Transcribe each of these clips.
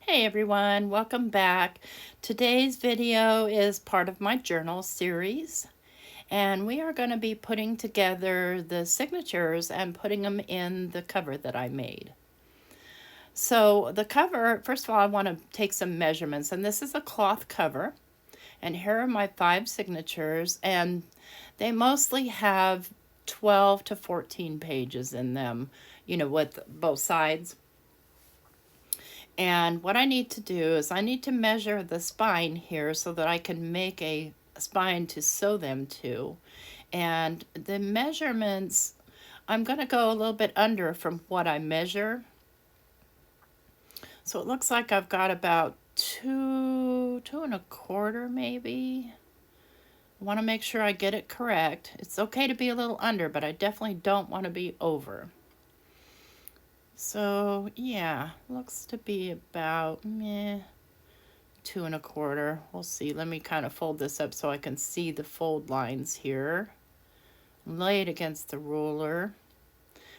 Hey everyone, welcome back. Today's video is part of my journal series, and we are going to be putting together the signatures and putting them in the cover that I made. So the cover, first of all, I want to take some measurements, and this is a cloth cover, and here are my 5 signatures, and they mostly have 12 to 14 pages in them, with both sides. And what I need to do is I need to measure the spine here so that I can make a spine to sew them to. And the measurements, I'm going to go a little bit under from what I measure. So it looks like I've got about two and a quarter maybe. I want to make sure I get it correct. It's okay to be a little under, but I definitely don't want to be over. So yeah, looks to be about 2 and a quarter. We'll see. Let me kind of fold this up so I can see the fold lines here. Lay it against the ruler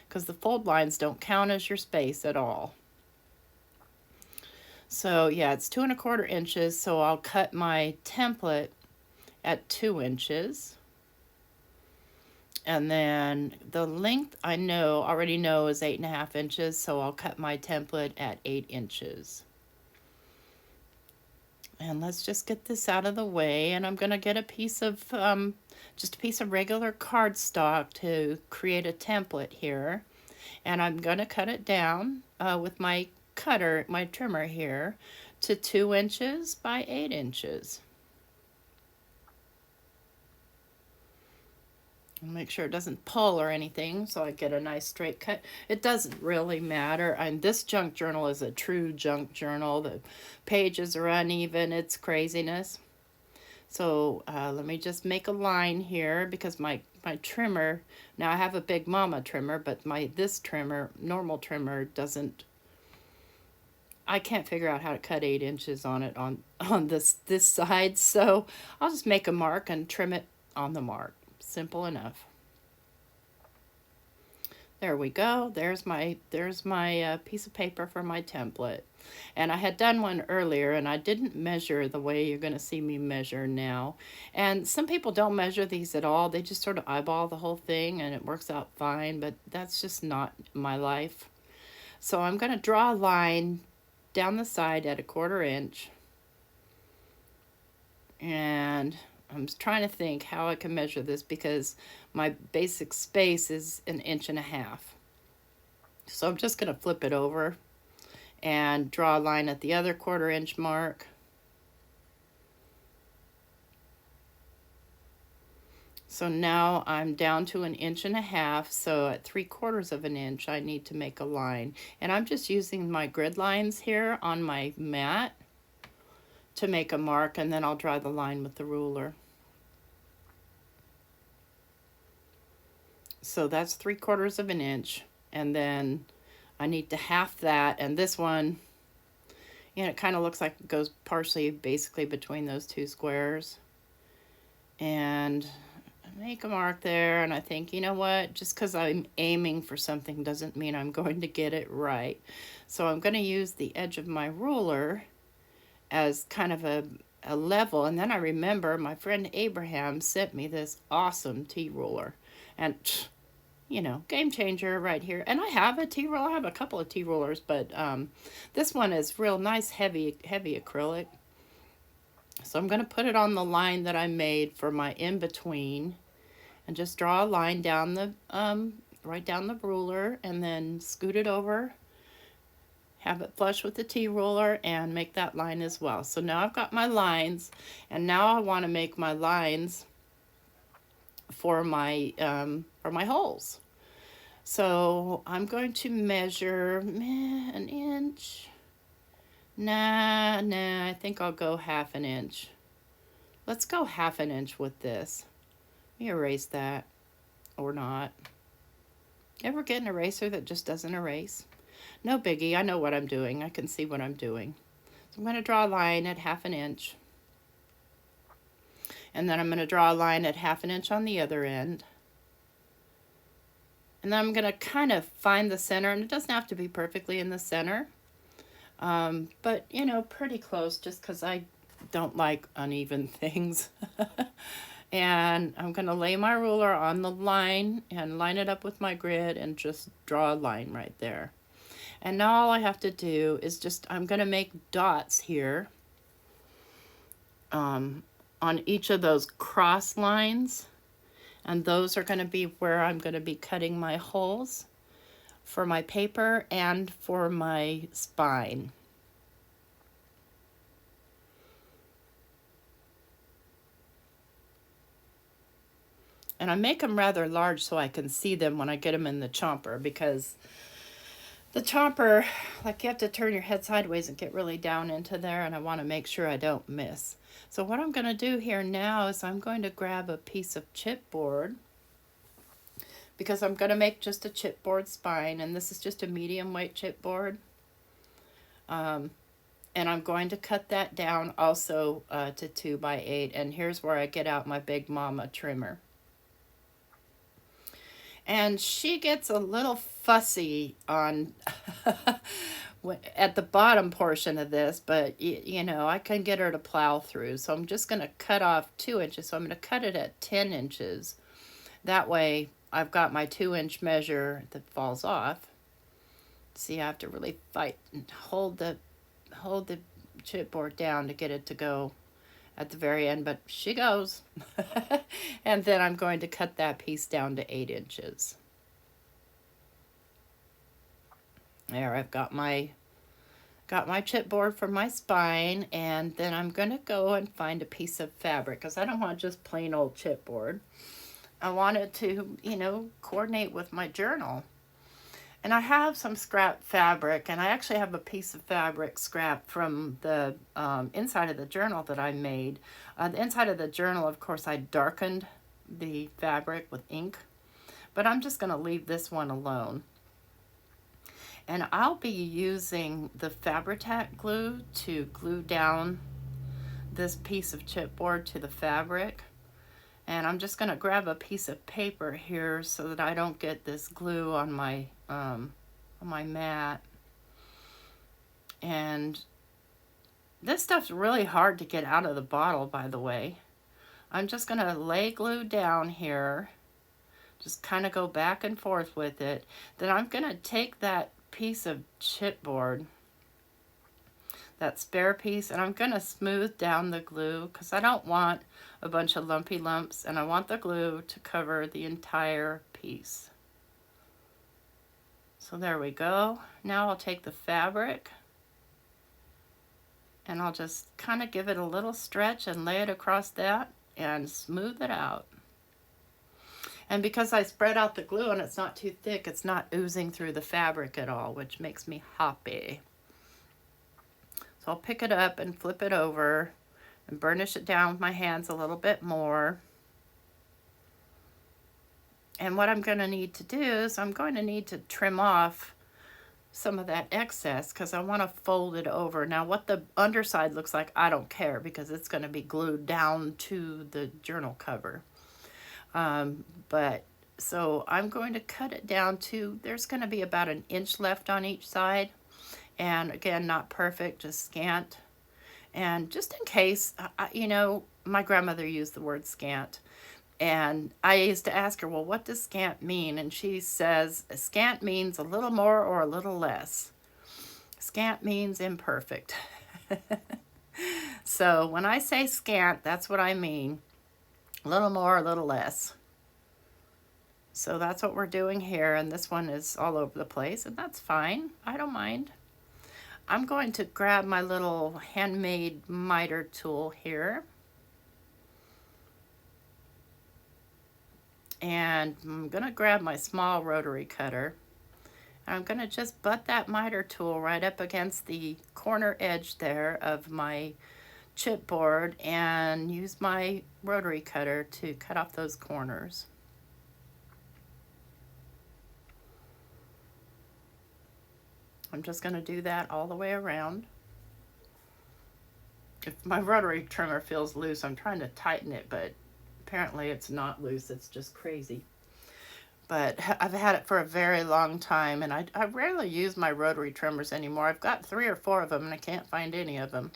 because the fold lines don't count as your space at all. So yeah, it's 2 and a quarter inches. So I'll cut my template at 2 inches. And then the length I already know is 8.5 inches. So I'll cut my template at 8 inches. And let's just get this out of the way. And I'm going to get a piece of, just a piece of regular cardstock to create a template here. And I'm going to cut it down with my cutter, my trimmer here, to 2 inches by 8 inches. Make sure it doesn't pull or anything so I get a nice straight cut. It doesn't really matter. And this junk journal is a true junk journal. The pages are uneven. It's craziness. So let me just make a line here because my trimmer, now I have a Big Mama trimmer, but this trimmer, normal trimmer, doesn't, I can't figure out how to cut 8 inches on it on this side. So I'll just make a mark and trim it on the mark. Simple enough. There we go. There's my piece of paper for my template. And I had done one earlier and I didn't measure the way you're going to see me measure now. And some people don't measure these at all. They just sort of eyeball the whole thing and it works out fine, but that's just not my life. So I'm going to draw a line down the side at 1/4 inch. And I'm trying to think how I can measure this because my basic space is 1.5 inches. So I'm just going to flip it over and draw a line at the other 1/4 inch mark. So now I'm down to 1.5 inches. So at 3/4 of an inch, I need to make a line. And I'm just using my grid lines here on my mat to make a mark, and then I'll draw the line with the ruler. So that's 3/4 of an inch, and then I need to half that, and this one, it kind of looks like it goes partially basically between those two squares. And make a mark there, and I think, you know what, just because I'm aiming for something doesn't mean I'm going to get it right. So I'm going to use the edge of my ruler as kind of a level. And then I remember my friend Abraham sent me this awesome T-ruler, and game changer right here. And I have a T-ruler. I have a couple of T-rulers, but this one is real nice, heavy acrylic. So I'm going to put it on the line that I made for my in-between and just draw a line down the right down the ruler, and then scoot it over, have it flush with the T-ruler, and make that line as well. So now I've got my lines, and now I want to make my lines for my holes. So I'm going to measure 1 inch. Nah, I think I'll go 1/2 inch. Let's go 1/2 inch with this. Let me erase that, or not. Ever get an eraser that just doesn't erase? No biggie, I know what I'm doing. I can see what I'm doing. So I'm going to draw a line at 1/2 inch. And then I'm going to draw a line at 1/2 inch on the other end. And then I'm going to kind of find the center, and it doesn't have to be perfectly in the center. But, you know, pretty close just because I don't like uneven things. And I'm going to lay my ruler on the line and line it up with my grid and just draw a line right there. And now all I have to do is just, I'm going to make dots here on each of those cross lines. And those are going to be where I'm going to be cutting my holes for my paper and for my spine. And I make them rather large so I can see them when I get them in the chomper, because the chomper, like, you have to turn your head sideways and get really down into there, and I want to make sure I don't miss. So what I'm going to do here now is I'm going to grab a piece of chipboard, because I'm going to make just a chipboard spine, and this is just a medium weight chipboard. And I'm going to cut that down also to 2 by 8, and here's where I get out my Big Mama trimmer. And she gets a little fussy on at the bottom portion of this, but you know, I can get her to plow through. So I'm just going to cut off 2 inches. So I'm going to cut it at 10 inches. That way I've got my 2-inch measure that falls off. See, I have to really fight and hold the chipboard down to get it to go at the very end, but she goes. And then I'm going to cut that piece down to 8 inches. There, I've got my chipboard for my spine, and then I'm going to go and find a piece of fabric, because I don't want just plain old chipboard. I want it to, you know, coordinate with my journal. And I have some scrap fabric, and I actually have a piece of fabric scrap from the inside of the journal that I made. The inside of the journal, of course, I darkened the fabric with ink, but I'm just going to leave this one alone. And I'll be using the Fabri-Tac glue to glue down this piece of chipboard to the fabric. And I'm just going to grab a piece of paper here so that I don't get this glue on my mat. And this stuff's really hard to get out of the bottle, by the way. I'm just going to lay glue down here, just kind of go back and forth with it. Then I'm going to take that piece of chipboard, that spare piece, and I'm going to smooth down the glue, because I don't want a bunch of lumpy lumps, and I want the glue to cover the entire piece. So there we go. Now I'll take the fabric and I'll just kind of give it a little stretch and lay it across that and smooth it out. And because I spread out the glue and it's not too thick, it's not oozing through the fabric at all, which makes me happy. So I'll pick it up and flip it over and burnish it down with my hands a little bit more. And what I'm going to need to do is I'm going to need to trim off some of that excess, because I want to fold it over. Now what the underside looks like, I don't care, because it's going to be glued down to the journal cover. But so I'm going to cut it down to, there's going to be about 1 inch left on each side. And again, not perfect, just scant. And just in case, you know, my grandmother used the word scant. And I used to ask her, well, what does scant mean? And she says, scant means a little more or a little less. Scant means imperfect. So when I say scant, that's what I mean. A little more, a little less. So that's what we're doing here. And this one is all over the place, and that's fine. I don't mind. I'm going to grab my little handmade miter tool here. And I'm going to grab my small rotary cutter. I'm going to just butt that miter tool right up against the corner edge there of my chipboard and use my rotary cutter to cut off those corners. I'm just going to do that all the way around. If my rotary trimmer feels loose, I'm trying to tighten it, but apparently it's not loose, it's just crazy. but I've had it for a very long time, and I rarely use my rotary trimmers anymore. I've got 3 or 4 of them, and I can't find any of them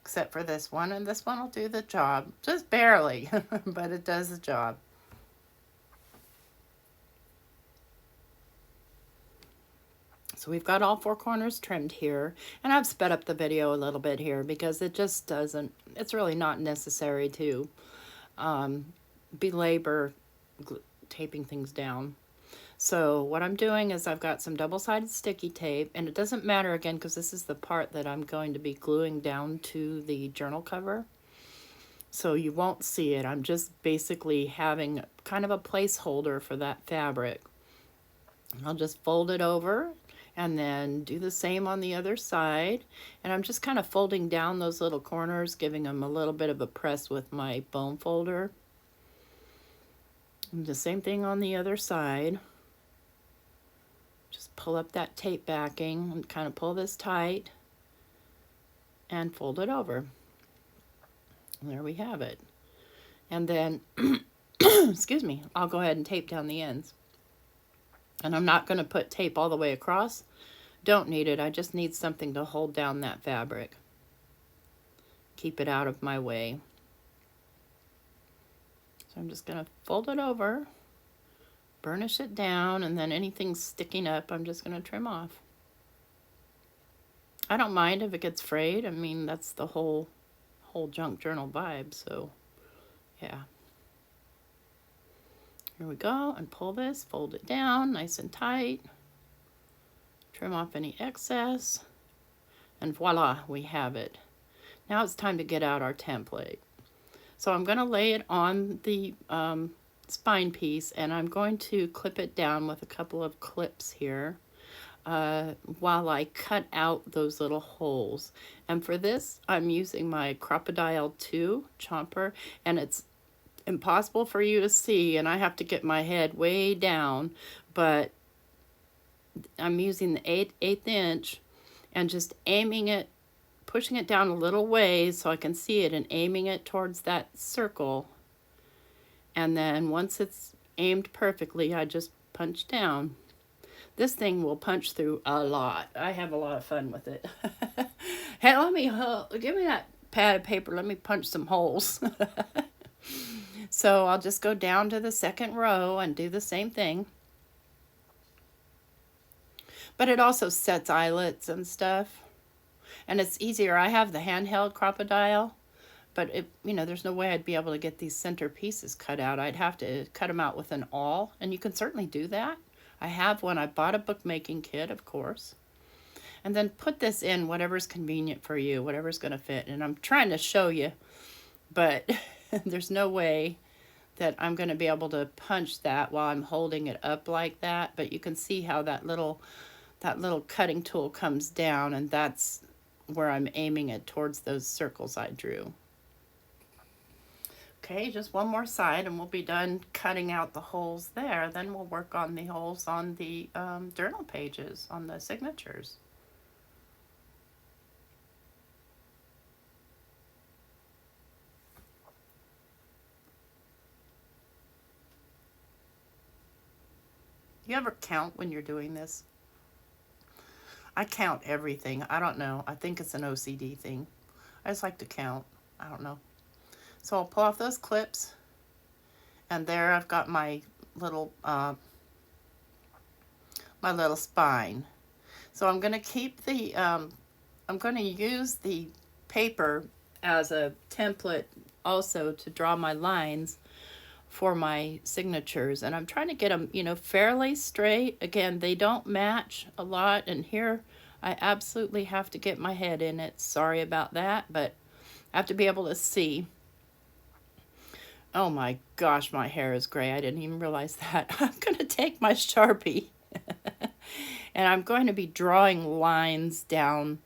except for this one, and this one will do the job. Just barely, but it does the job. So we've got all 4 corners trimmed here, and I've sped up the video a little bit here because it just doesn't, it's really not necessary to belabor taping things down. So what I'm doing is I've got some double-sided sticky tape, and it doesn't matter again because this is the part that I'm going to be gluing down to the journal cover. So you won't see it. I'm just basically having kind of a placeholder for that fabric. I'll just fold it over and then do the same on the other side. And I'm just kind of folding down those little corners, giving them a little bit of a press with my bone folder. And the same thing on the other side. Just pull up that tape backing and kind of pull this tight and fold it over. And there we have it. And then, excuse me, I'll go ahead and tape down the ends. And I'm not going to put tape all the way across. Don't need it. I just need something to hold down that fabric. Keep it out of my way. So I'm just going to fold it over, burnish it down, and then anything sticking up, I'm just going to trim off. I don't mind if it gets frayed. I mean, that's the whole junk journal vibe, so yeah. Here we go, and pull this, fold it down nice and tight, trim off any excess, and voila, we have it. Now it's time to get out our template. So I'm going to lay it on the spine piece, and I'm going to clip it down with a couple of clips here while I cut out those little holes. And for this, I'm using my Crop-A-Dile 2 chomper, and it's impossible for you to see, and I have to get my head way down, but I'm using the 1/8 inch and just aiming it, pushing it down a little ways so I can see it, and aiming it towards that circle. And then once it's aimed perfectly, I just punch down. This thing will punch through a lot. I have a lot of fun with it. Hey, give me that pad of paper. Let me punch some holes. So I'll just go down to the second row and do the same thing. But it also sets eyelets and stuff. And it's easier. I have the handheld Crop-A-Dile, but there's no way I'd be able to get these center pieces cut out. I'd have to cut them out with an awl, and you can certainly do that. I have one. I bought a bookmaking kit, of course. And then put this in whatever's convenient for you, whatever's going to fit. And I'm trying to show you, but there's no way that I'm going to be able to punch that while I'm holding it up like that. But you can see how that little cutting tool comes down, and that's where I'm aiming it towards those circles I drew. Okay, just one more side and we'll be done cutting out the holes there. Then we'll work on the holes on the journal pages, on the signatures. You ever count when you're doing this? I count everything. I don't know. I think it's an OCD thing. I just like to count. I don't know. So I'll pull off those clips, and there I've got my little spine. So I'm going to keep the I'm going to use the paper as a template also to draw my lines for my signatures, and I'm trying to get them, fairly straight. Again, they don't match a lot, and here I absolutely have to get my head in it. Sorry about that, but I have to be able to see. Oh my gosh, my hair is gray. I didn't even realize that. I'm going to take my Sharpie and I'm going to be drawing lines down,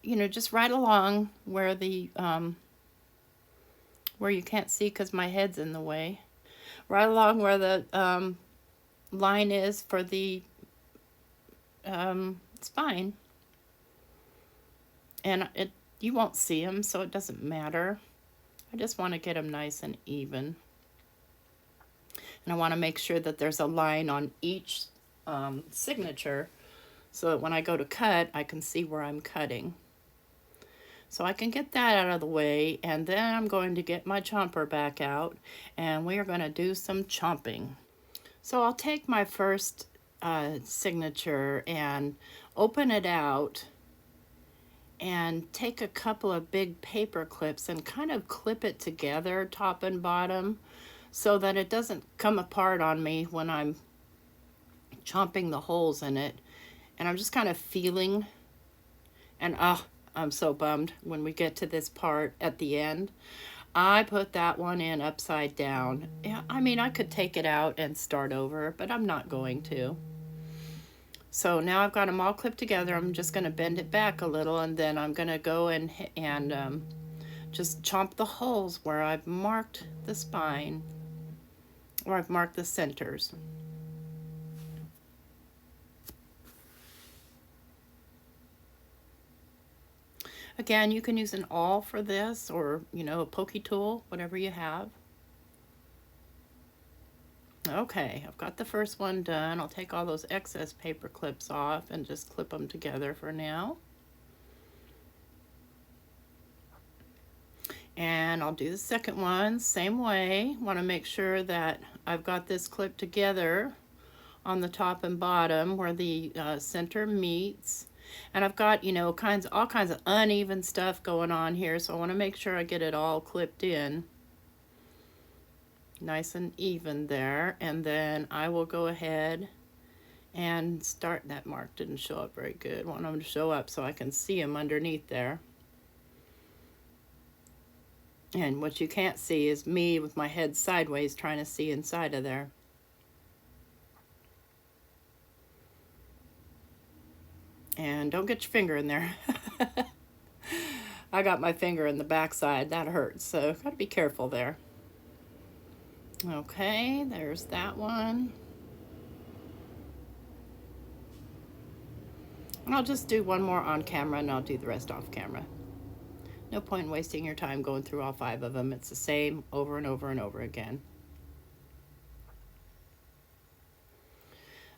just right along where the where you can't see because my head's in the way. Right along where the line is for the spine. And you won't see them, so it doesn't matter. I just want to get them nice and even. And I want to make sure that there's a line on each signature so that when I go to cut, I can see where I'm cutting. So I can get that out of the way, and then I'm going to get my chomper back out, and we are going to do some chomping. So I'll take my first signature and open it out and take a couple of big paper clips and kind of clip it together, top and bottom, so that it doesn't come apart on me when I'm chomping the holes in it. And I'm just kind of feeling, and I'm so bummed when we get to this part at the end. I put that one in upside down. Yeah, I mean, I could take it out and start over, but I'm not going to. So now I've got them all clipped together. I'm just going to bend it back a little, and then I'm going to go and just chomp the holes where I've marked the spine, or I've marked the centers. Again, you can use an awl for this, or, you know, a pokey tool, whatever you have. Okay, I've got the first one done. I'll take all those excess paper clips off and just clip them together for now. And I'll do the second one, same way. Want to make sure that I've got this clipped together on the top and bottom where the center meets. And I've got, you know, all kinds of uneven stuff going on here, so I want to make sure I get it all clipped in nice and even there. And then I will go ahead and start. That mark didn't show up very good. I want them to show up so I can see them underneath there. And what you can't see is me with my head sideways trying to see inside of there. And don't get your finger in there. I got my finger in the backside. That hurts, so gotta be careful there. Okay, there's that one. And I'll just do one more on camera, and I'll do the rest off camera. No point in wasting your time going through all 5 of them. It's the same over and over and over again.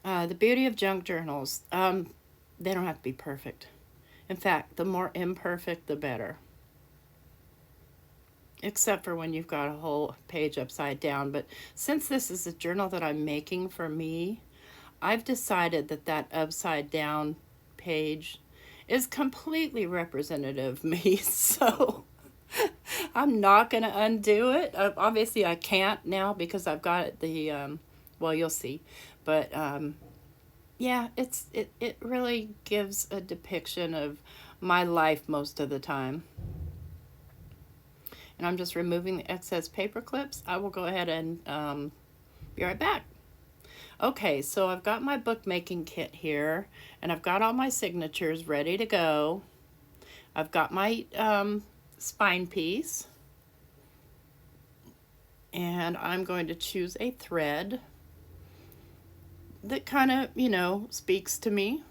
The beauty of junk journals, they don't have to be perfect. In fact, the more imperfect, the better. Except for when you've got a whole page upside down. But since this is a journal that I'm making for me, I've decided that that upside down page is completely representative of me. So I'm not going to undo it. Obviously, I can't now because I've got the, well, you'll see. But yeah, it really gives a depiction of my life most of the time. And I'm just removing the excess paper clips. I will go ahead and be right back. Okay, so I've got my bookmaking kit here, and I've got all my signatures ready to go. I've got my spine piece, and I'm going to choose a thread that kind of, you know, speaks to me.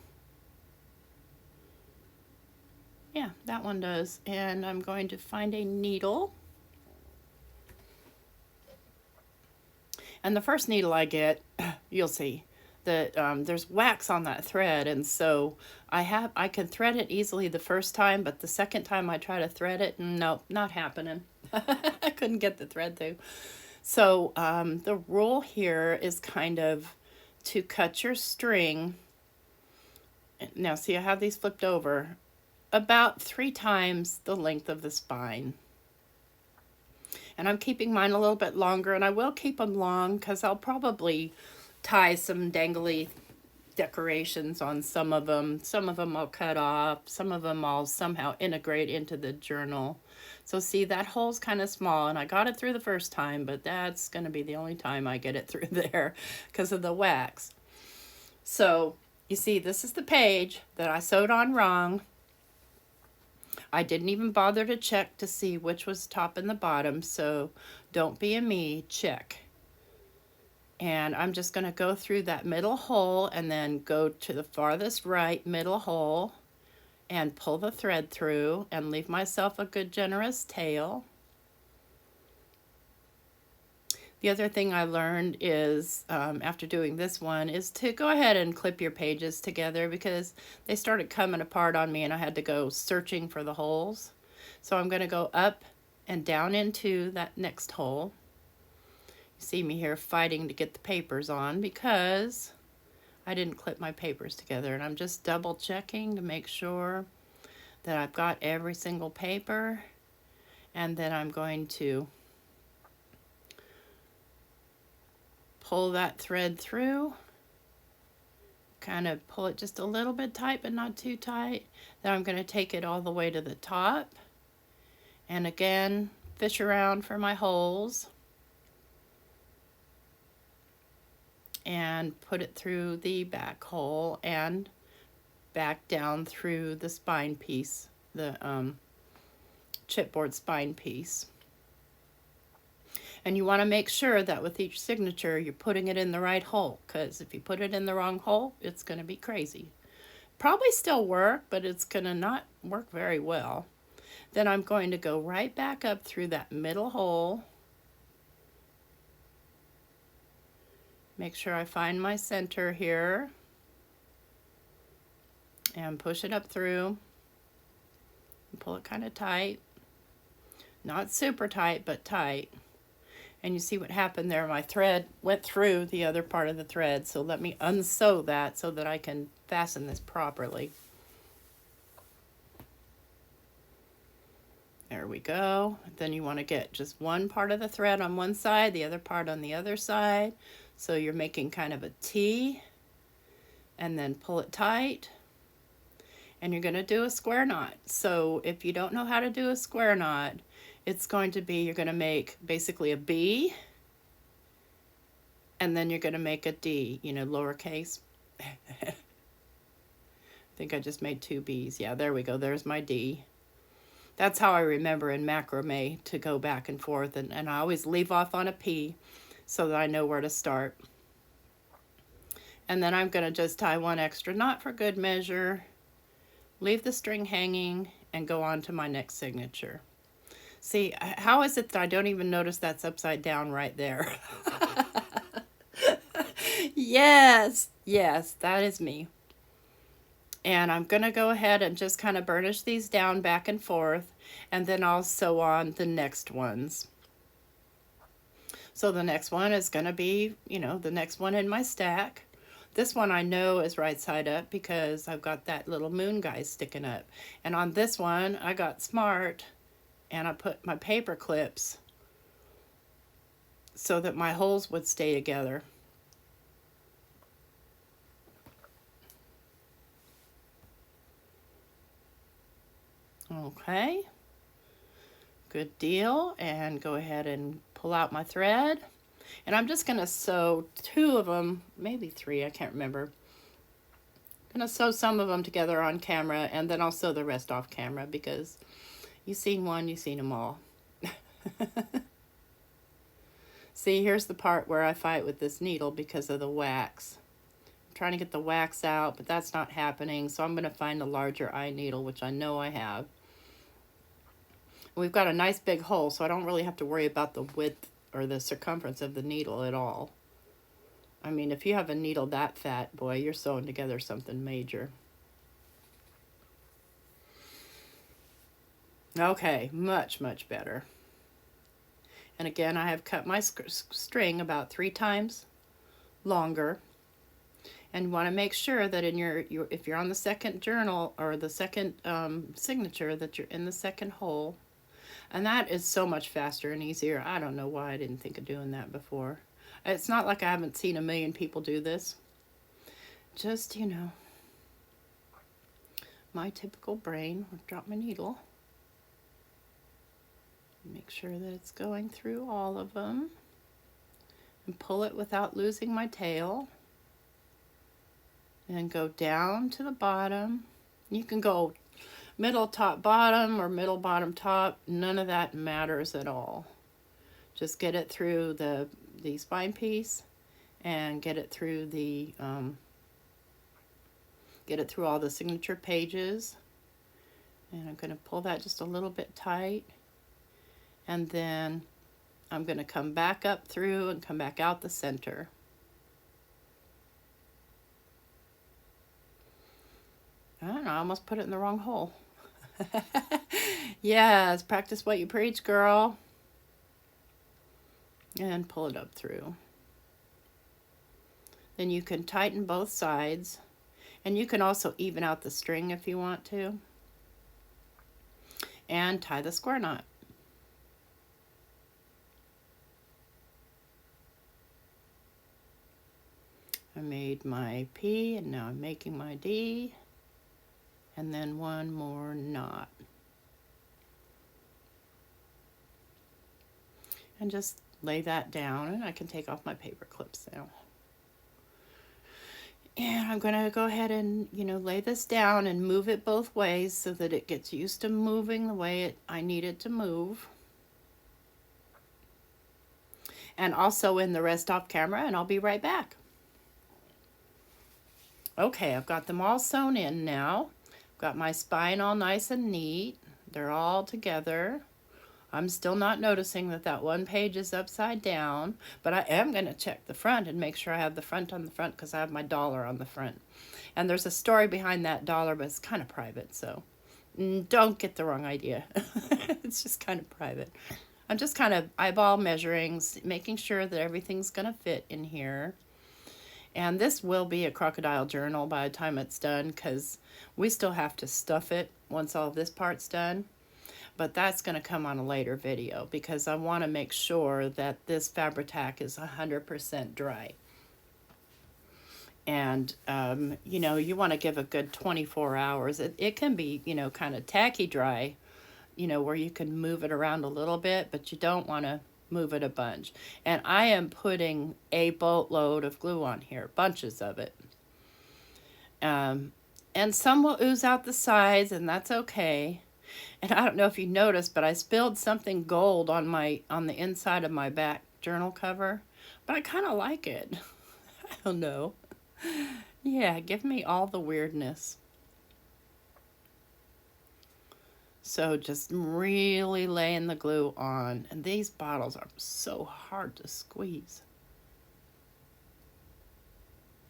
Yeah, that one does. And I'm going to find a needle. And the first needle I get, you'll see that there's wax on that thread, and so I can thread it easily the first time, but the second time I try to thread it, nope, not happening. I couldn't get the thread through. So the rule here is kind of to cut your string. Now see, I have these flipped over about 3 times the length of the spine. And I'm keeping mine a little bit longer, and I will keep them long because I'll probably tie some dangly decorations on some of them. Some of them I'll cut off. Some of them I'll somehow integrate into the journal. So see, that hole's kind of small, and I got it through the first time, but that's going to be the only time I get it through there because of the wax. So you see, this is the page that I sewed on wrong. I didn't even bother to check to see which was top and the bottom, so don't be a me, check. And I'm just going to go through that middle hole and then go to the farthest right middle hole and pull the thread through and leave myself a good generous tail. The other thing I learned is, after doing this one, is to go ahead and clip your pages together, because they started coming apart on me and I had to go searching for the holes. So I'm going to go up and down into that next hole. You see me here fighting to get the papers on because I didn't clip my papers together, and I'm just double checking to make sure that I've got every single paper. And then I'm going to pull that thread through, kind of pull it just a little bit tight but not too tight. Then I'm going to take it all the way to the top, and again fish around for my holes and put it through the back hole and back down through the spine piece, the chipboard spine piece. And you want to make sure that with each signature you're putting it in the right hole, because if you put it in the wrong hole, it's going to be crazy. Probably still work, but it's going to not work very well. Then I'm going to go right back up through that middle hole. Make sure I find my center here and push it up through and pull it kind of tight. Not super tight, but tight. And you see what happened there? My thread went through the other part of the thread. So let me unsew that so that I can fasten this properly. There we go. Then you want to get just one part of the thread on one side, the other part on the other side. So you're making kind of a T, and then pull it tight. And you're going to do a square knot. So if you don't know how to do a square knot, it's going to be, you're going to make basically a B, and then you're going to make a D, you know, lowercase. I think I just made 2 B's. Yeah, there we go. There's my D. That's how I remember in macrame to go back and forth, and I always leave off on a P so that I know where to start. And then I'm going to just tie one extra knot for good measure, leave the string hanging, and go on to my next signature. See, how is it that I don't even notice that's upside down right there? Yes, that is me. And I'm going to go ahead and just kind of burnish these down back and forth, and then I'll sew on the next ones. So the next one is going to be, you know, the next one in my stack. This one I know is right side up because I've got that little moon guy sticking up. And on this one, I got smart and I put my paper clips so that my holes would stay together. Okay, good deal. And go ahead and pull out my thread. And I'm just going to sew 2 of them, maybe 3, I can't remember. I'm going to sew some of them together on camera, and then I'll sew the rest off camera, because you've seen one, you've seen them all. See, here's the part where I fight with this needle because of the wax. I'm trying to get the wax out, but that's not happening, so I'm going to find a larger eye needle, which I know I have. We've got a nice big hole, so I don't really have to worry about the width or the circumference of the needle at all. I mean, if you have a needle that fat, boy, you're sewing together something major. Okay, much, much better. And again, I have cut my string about 3 times longer. And you want to make sure that in your if you're on the second journal or the second signature, that you're in the second hole. And that is so much faster and easier. I don't know why I didn't think of doing that before. It's not like I haven't seen a million people do this. Just, you know, my typical brain. I'll drop my needle. Make sure that it's going through all of them. And pull it without losing my tail. And go down to the bottom. You can go middle, top, bottom, or middle, bottom, top. None of that matters at all. Just get it through the spine piece and get it through the get it through all the signature pages. And I'm going to pull that just a little bit tight, and then I'm going to come back up through and come back out the center. I don't know, I almost put it in the wrong hole. Yes, practice what you preach, girl. And pull it up through. Then you can tighten both sides. And you can also even out the string if you want to. And tie the square knot. I made my P and now I'm making my D. And then one more knot. And just lay that down, and I can take off my paper clips now. And I'm going to go ahead and, lay this down and move it both ways so that it gets used to moving the way I need it to move. And also in the rest off camera, and I'll be right back. Okay, I've got them all sewn in now. Got my spine all nice and neat. They're all together. I'm still not noticing that one page is upside down, but I am going to check the front and make sure I have the front on the front because I have my dollar on the front. And there's a story behind that dollar, but it's kind of private, so don't get the wrong idea. It's just kind of private. I'm just kind of eyeball measuring, making sure that everything's going to fit in here. And this will be a crocodile journal by the time it's done because we still have to stuff it once all of this part's done. But that's going to come on a later video because I want to make sure that this Fabri-Tac is 100% dry. And, you want to give a good 24 hours. It can be, kind of tacky dry, where you can move it around a little bit, but you don't want to move it a bunch. And I am putting a boatload of glue on here, bunches of it. And some will ooze out the sides, and that's okay. And I don't know if you noticed, but I spilled something gold on the inside of my back journal cover. But I kind of like it. I don't know. Yeah, give me all the weirdness. So just really laying the glue on. And these bottles are so hard to squeeze.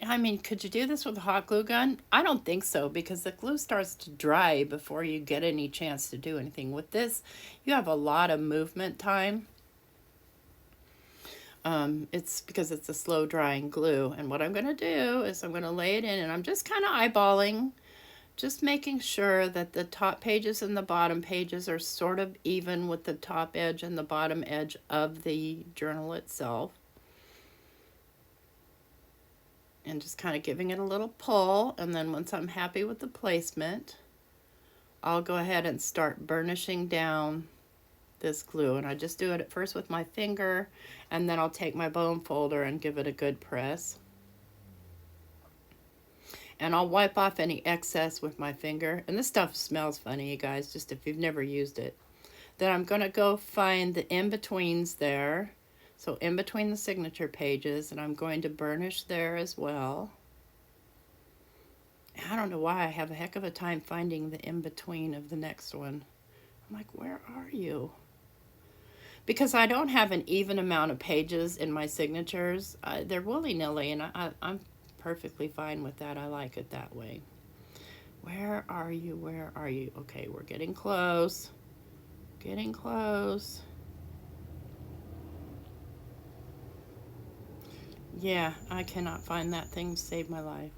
I mean, could you do this with a hot glue gun? I don't think so because the glue starts to dry before you get any chance to do anything. With this, you have a lot of movement time. It's because it's a slow drying glue. And what I'm going to do is I'm going to lay it in and I'm just kind of eyeballing, just making sure that the top pages and the bottom pages are sort of even with the top edge and the bottom edge of the journal itself. And just kind of giving it a little pull. And then once I'm happy with the placement, I'll go ahead and start burnishing down this glue. And I just do it at first with my finger, and then I'll take my bone folder and give it a good press. And I'll wipe off any excess with my finger. And this stuff smells funny, you guys, just if you've never used it. Then I'm going to go find the in-betweens there. So in between the signature pages, and I'm going to burnish there as well. I don't know why I have a heck of a time finding the in-between of the next one. I'm like, where are you? Because I don't have an even amount of pages in my signatures. They're willy-nilly, and I'm perfectly fine with that. I like it that way. Where are you? Where are you? Okay, we're getting close. Getting close. Yeah, I cannot find that thing to save my life.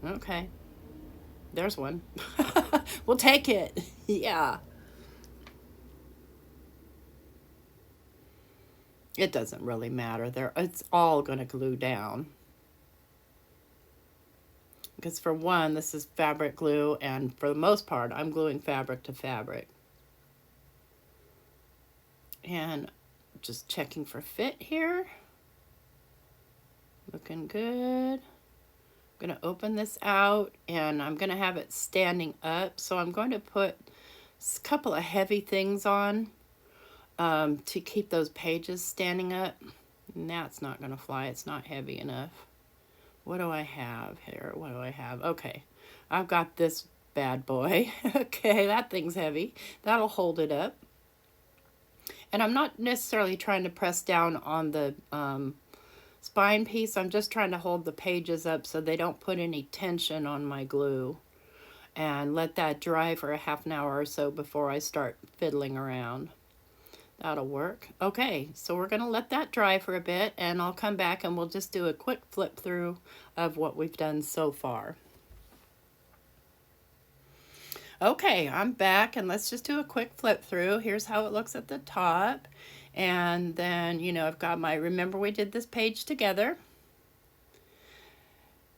Okay. There's one. We'll take it. Yeah. It doesn't really matter. It's all going to glue down. Because for one, this is fabric glue, and for the most part, I'm gluing fabric to fabric. And just checking for fit here. Looking good. I'm going to open this out, and I'm going to have it standing up. So I'm going to put a couple of heavy things on to keep those pages standing up. And that's not going to fly. It's not heavy enough. What do I have here? What do I have? Okay, I've got this bad boy. Okay, that thing's heavy. That'll hold it up. And I'm not necessarily trying to press down on the spine piece. I'm just trying to hold the pages up so they don't put any tension on my glue, and let that dry for a half an hour or so before I start fiddling around. That'll work. Okay, so we're going to let that dry for a bit, and I'll come back and we'll just do a quick flip through of what we've done so far. Okay, I'm back, and let's just do a quick flip through. Here's how it looks at the top. And then, you know, I've got my, remember we did this page together.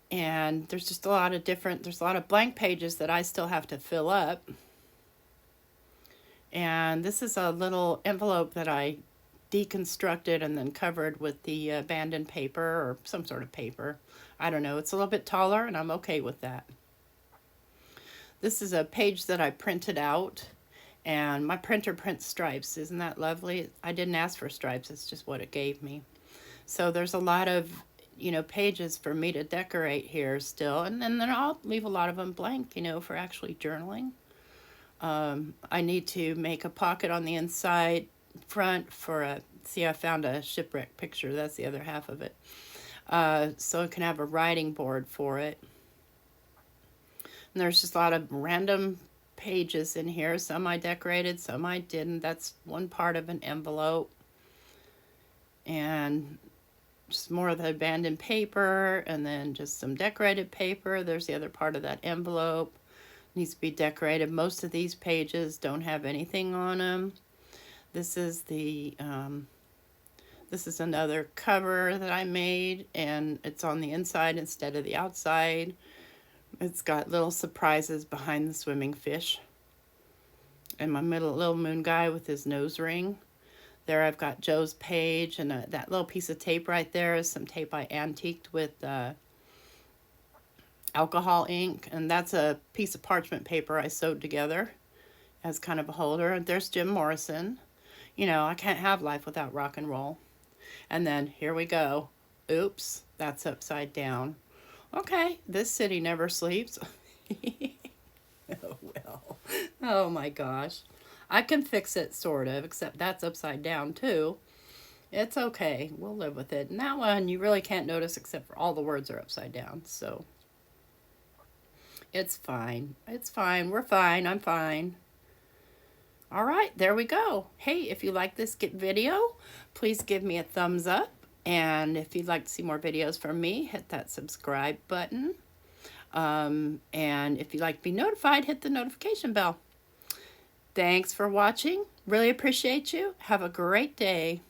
And there's just a lot of different, there's a lot of blank pages that I still have to fill up. And this is a little envelope that I deconstructed and then covered with the abandoned paper or some sort of paper. I don't know, it's a little bit taller and I'm okay with that. This is a page that I printed out, and my printer prints stripes. Isn't that lovely? I didn't ask for stripes, it's just what it gave me. So there's a lot of, you know, pages for me to decorate here still, and then I'll leave a lot of them blank, you know, for actually journaling. I need to make a pocket on the inside front for a, see, I found a shipwreck picture, that's the other half of it. So it can have a writing board for it. And there's just a lot of random pages in here. Some I decorated, some I didn't. That's one part of an envelope. And just more of the abandoned paper, and then just some decorated paper. There's the other part of that envelope. Needs to be decorated. Most of these pages don't have anything on them. This is the this is another cover that I made, and it's on the inside instead of the outside. It's got little surprises behind the swimming fish. And my little moon guy with his nose ring. There I've got Joe's page, and that little piece of tape right there is some tape I antiqued with alcohol ink. And that's a piece of parchment paper I sewed together as kind of a holder. And there's Jim Morrison. You know, I can't have life without rock and roll. And then here we go. Oops, that's upside down. Okay, this city never sleeps. Oh, well. Oh, my gosh. I can fix it, sort of, except that's upside down, too. It's okay. We'll live with it. And that one, you really can't notice except for all the words are upside down, so it's fine. It's fine. We're fine. I'm fine. All right, there we go. Hey, if you like this video, please give me a thumbs up. And if you'd like to see more videos from me, hit that subscribe button. And if you'd like to be notified, hit the notification bell. Thanks for watching. Really appreciate you. Have a great day.